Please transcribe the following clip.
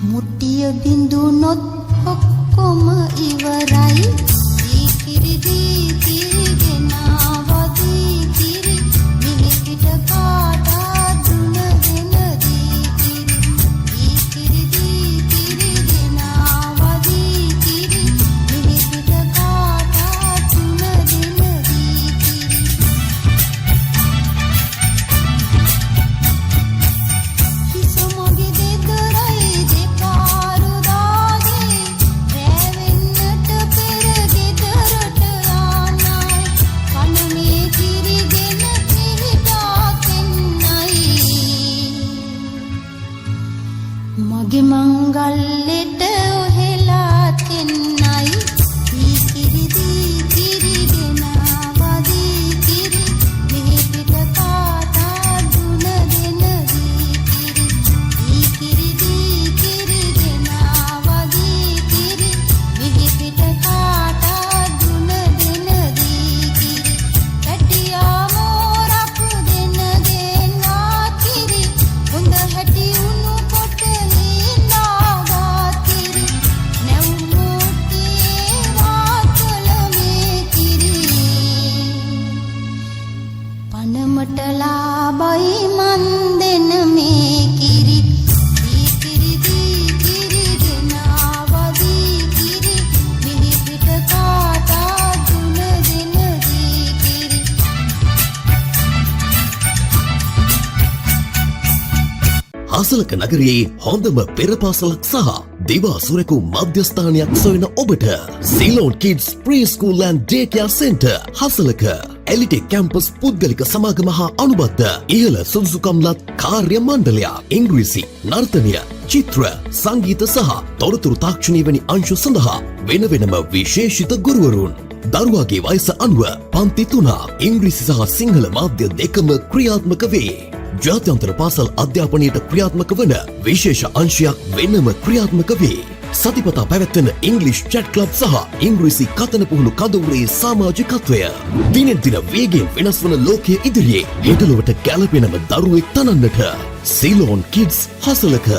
මුට්ටිය බිඳුනොත් ඔක්කොම ඉවරයි දීකිරි දීකිරි ගෙනාවදී කිරි මිහිපිට කාටා දුන දෙන දීකිරි දීකිරි දීකිරි ගෙනාවදී කිරි මිහිපිට කාටා දුන දෙන දීකිරි හිසමගේ දෙදරයි දෙපාරු දාගේ රැවෙන්නට පෙර ගෙදරට ආනයි කනනේ කිරිගෙන පිහිටා කෙන්නයි මගේ මංගල්ලෙට ඔහෙලා කෙන්නයි දීකිරි දීකිරි ගෙනාවදී කිරි මිහිපිට කාටා දුන දෙන දීකිරි දීකිරි දීකිරි ගෙනාවදී කිරි මිහිපිට කාටා දුන දෙන දීකිරි හැටියා මෝරක් දෙනගෙනා කිරි හොඳ හැටි උණු කොට හිඳාගා කිරි නැවුමුත්තේ වාතල මේ කිරි පනමට ලාබයි මන් දෙන මේ කිරි දීකිරි දීකිරි ගෙනාවදී කිරි මිහිපිට කාටා දුන දෙන දීකිරි හසලක නගරයේ හොඳම පෙරපාසලක් සහ දිවා සුරකු මධ්‍යස්ථානයක් සොයන ඔබට Ceylon kids preschool and day care centre Hasalaka Elitech campus පුද්ගලික සමාගම හා අනුබද්ධ ඉහළ සුදුසුකම්ලත් කාර්ය මණ්ඩලයක් ඉංග්‍රීසි නර්තනය චිත්‍ර සංගීත සහ තොරතුරු තාක්ෂණය වැනි අංශු සඳහා වෙන වෙනම විශේෂිත ගුරුවරුන් දරුවාගේ වයස අනුව පන්ති 3 ඉංග්‍රීසි සහ සිංහල මාධ්‍ය දෙකම ක්‍රියාත්මක වේ. ජාත්‍යන්තර පාසල් අධ්‍යාපනයට ක්‍රියාත්මක වන විශේෂ අංශයක් වෙනම ක්‍රියාත්මක වේ. සතිපතා පැවැත්වෙන ඉංග්ලිෂ් චැට් ක්ලබ් සහ ඉංග්‍රීසි කතන පුහුණු කදවුරේ සමාජිකත්වය දිනෙන් දින වේගයෙන් වෙනස් වන ලෝකයේ ඉදිරියේ හෙටලොවට ගැලපෙනම දරුවෙක් තනන්නට සිලෝන් කිඩ්ස් හසලක